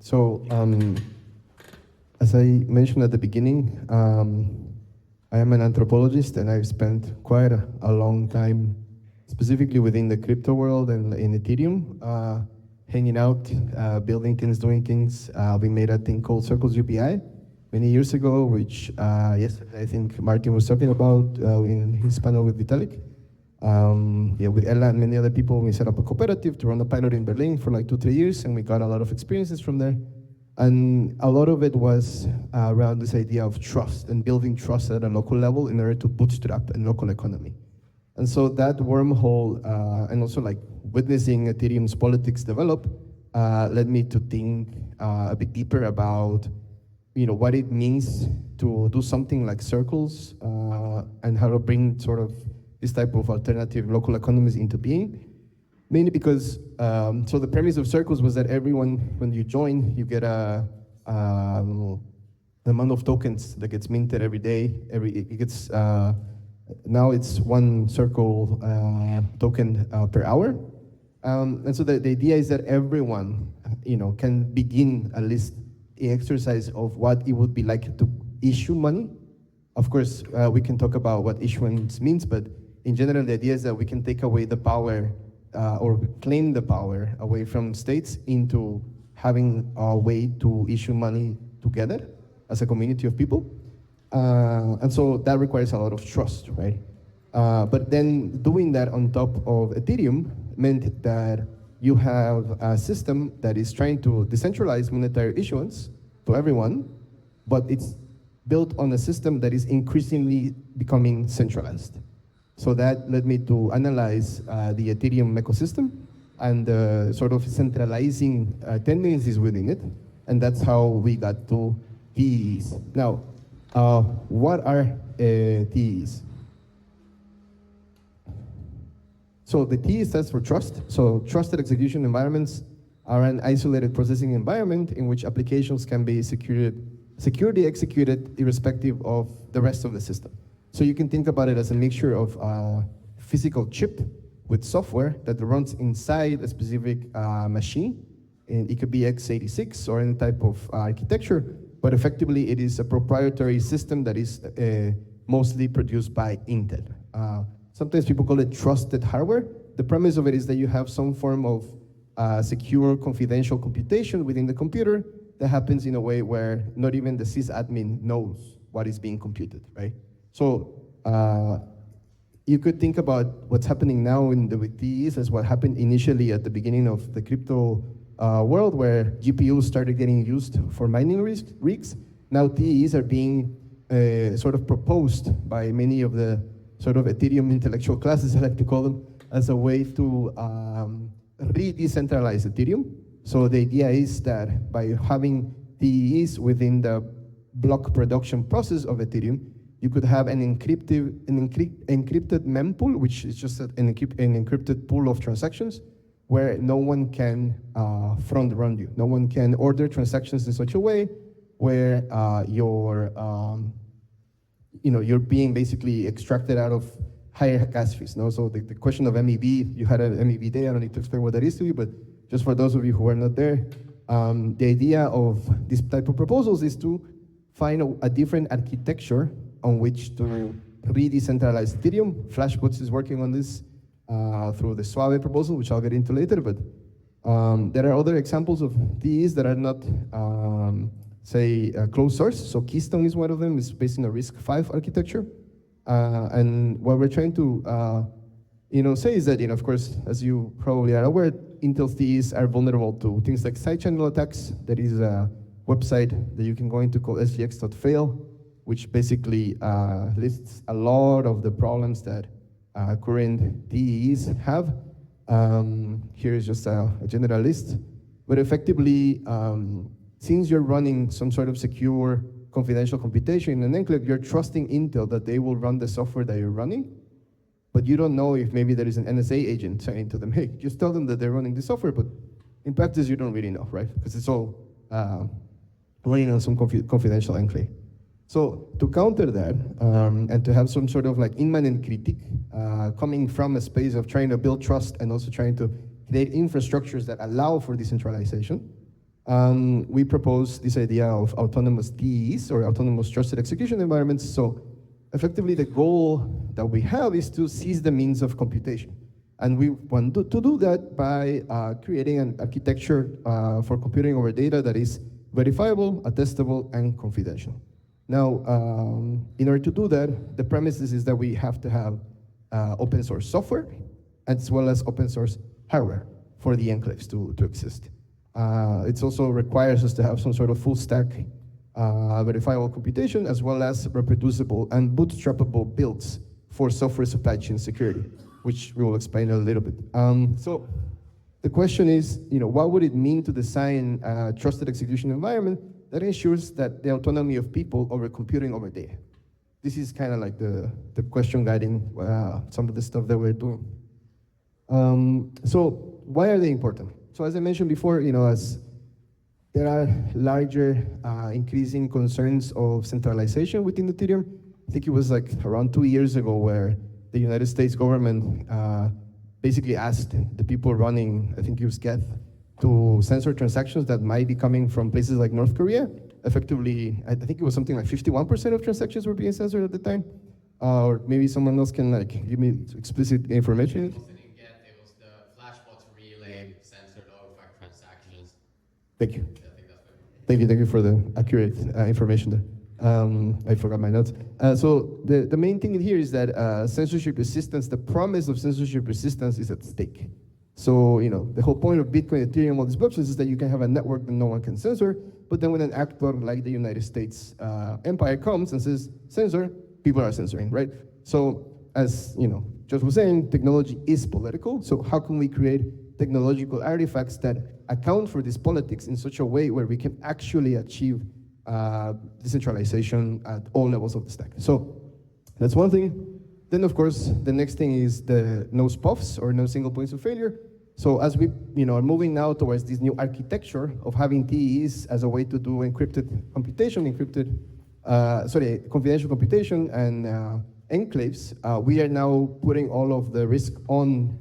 So, as I mentioned at the beginning, I am an anthropologist, and I've spent quite a long time, specifically within the crypto world and in Ethereum, hanging out, building things, doing things. We made a thing called Circles UPI many years ago, which yesterday I think Martin was talking about in his panel with Vitalik. With Ella and many other people, we set up a cooperative to run a pilot in Berlin for like 2-3 years, and we got a lot of experiences from there. And a lot of it was around this idea of trust and building trust at a local level in order to bootstrap a local economy. And so that wormhole, and also like witnessing Ethereum's politics develop, led me to think a bit deeper about what it means to do something like Circles, and how to bring sort of this type of alternative local economies into being. Mainly because, so the premise of Circles was that everyone, when you join, you get the amount of tokens that gets minted every day. It gets, now it's 1 Circle token per hour. And so the idea is that everyone, can begin at least the exercise of what it would be like to issue money. Of course, we can talk about what issuance means, but in general, the idea is that we can take away the power or claim the power away from states into having a way to issue money together as a community of people. And so that requires a lot of trust, right? But then doing that on top of Ethereum meant that you have a system that is trying to decentralize monetary issuance to everyone, but it's built on a system that is increasingly becoming centralized. So that led me to analyze the Ethereum ecosystem and sort of centralizing tendencies within it. And that's how we got to TEEs. Now, what are TEEs? So the T stands for trust. So trusted execution environments are an isolated processing environment in which applications can be securely executed irrespective of the rest of the system. So you can think about it as a mixture of a physical chip with software that runs inside a specific machine. And it could be x86 or any type of architecture, but effectively it is a proprietary system that is mostly produced by Intel. Sometimes people call it trusted hardware. The premise of it is that you have some form of secure, confidential computation within the computer that happens in a way where not even the sysadmin knows what is being computed, right? So you could think about what's happening now with TEs as what happened initially at the beginning of the crypto world, where GPUs started getting used for mining rigs. Now TEs are being sort of proposed by many of the sort of Ethereum intellectual classes, I like to call them, as a way to re-decentralize Ethereum. So the idea is that by having TEs within the block production process of Ethereum, you could have an encrypted mempool, which is just an encrypted pool of transactions where no one can front run you. No one can order transactions in such a way where you're being basically extracted out of higher gas fees. No? So the question of MEV, you had an MEV day, I don't need to explain what that is to you, but just for those of you who are not there, the idea of this type of proposals is to find a different architecture on which to re-decentralize Ethereum. Flashbots is working on this through the Suave proposal, which I'll get into later, but there are other examples of TEs that are not, closed source. So Keystone is one of them, it's based on a RISC-V architecture. And what we're trying to say is that, of course, as you probably are aware, Intel's TEs are vulnerable to things like side channel attacks. There is a website that you can go into called sgx.fail, which basically lists a lot of the problems that current TEs have. Here is just a general list. But effectively, since you're running some sort of secure, confidential computation in an enclave, you're trusting Intel that they will run the software that you're running, but you don't know if maybe there is an NSA agent saying to them, hey, just tell them that they're running the software, but in practice, you don't really know, right? Because it's all running on some confidential enclave. So to counter that, and to have some sort of like immanent critique coming from a space of trying to build trust and also trying to create infrastructures that allow for decentralization, We propose this idea of autonomous TEs, or autonomous trusted execution environments. So effectively, the goal that we have is to seize the means of computation. And we want to do that by creating an architecture for computing over data that is verifiable, attestable, and confidential. Now, in order to do that, the premise is that we have to have open source software as well as open source hardware for the enclaves to exist. It also requires us to have some sort of full stack verifiable computation, as well as reproducible and bootstrappable builds for software supply chain security, which we will explain a little bit. So the question is, what would it mean to design a trusted execution environment that ensures that the autonomy of people over computing over data? This is kind of like the question guiding some of the stuff that we're doing. So why are they important? So as I mentioned before, as there are larger increasing concerns of centralization within Ethereum. I think it was like around 2 years ago where the United States government basically asked the people running, I think it was Geth, to censor transactions that might be coming from places like North Korea. Effectively, I think it was something like 51% of transactions were being censored at the time. Or maybe someone else can give me explicit information. It was the Flashbots relay censored over transactions. Thank you. I think that's what Thank you for the accurate information there. I forgot my notes. So the main thing here is that censorship resistance, the promise of censorship resistance is at stake. So, the whole point of Bitcoin, Ethereum, all these blockchains is that you can have a network that no one can censor, but then when an actor like the United States empire comes and says censor, people are censoring, right? So as, Josh was saying, technology is political, so how can we create technological artifacts that account for this politics in such a way where we can actually achieve decentralization at all levels of the stack? So that's one thing. Then, of course, the next thing is the no SPOFs, or no single points of failure. So as we are moving now towards this new architecture of having TEs as a way to do encrypted computation, confidential computation and enclaves, we are now putting all of the risk on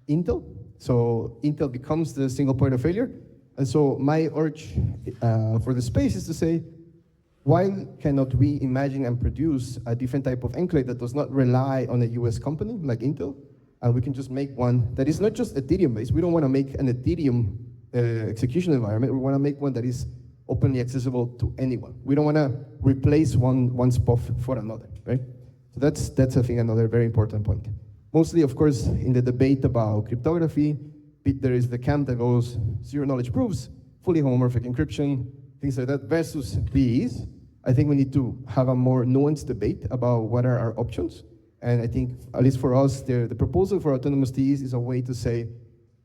Intel. So Intel becomes the single point of failure. And so my urge for the space is to say, why cannot we imagine and produce a different type of enclave that does not rely on a US company like Intel? And we can just make one that is not just Ethereum-based. We don't want to make an Ethereum execution environment. We want to make one that is openly accessible to anyone. We don't want to replace one SPOF for another, right? So that's I think, another very important point. Mostly, of course, in the debate about cryptography, there is the camp that goes zero-knowledge proofs, fully homomorphic encryption, things like that, versus these. I think we need to have a more nuanced debate about what are our options. And I think, at least for us, the proposal for autonomous TEs is a way to say,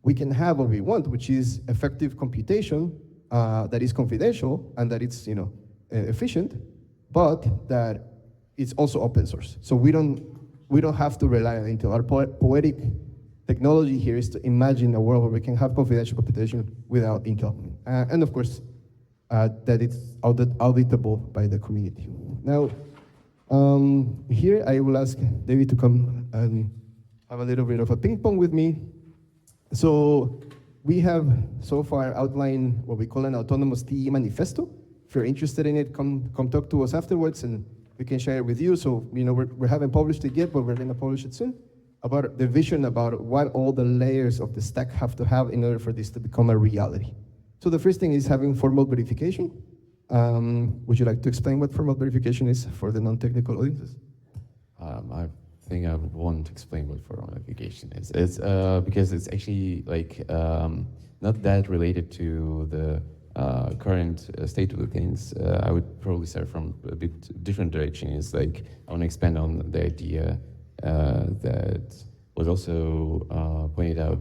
we can have what we want, which is effective computation that is confidential and that it's efficient, but that it's also open source. So we don't have to rely on Intel. Our poetic technology here is to imagine a world where we can have confidential computation without Intel. And of course, that it's auditable by the community. Now, here I will ask David to come and have a little bit of a ping pong with me. So we have so far outlined what we call an autonomous TE manifesto. If you're interested in it, come talk to us afterwards and we can share it with you. So, we haven't published it yet, but we're gonna publish it soon, about the vision about what all the layers of the stack have to have in order for this to become a reality. So the first thing is having formal verification. Would you like to explain what formal verification is for the non-technical audiences? I think I would want to explain what formal verification is. It's because it's actually not that related to the current state of the things. I would probably start from a bit different direction. It's I want to expand on the idea that was also pointed out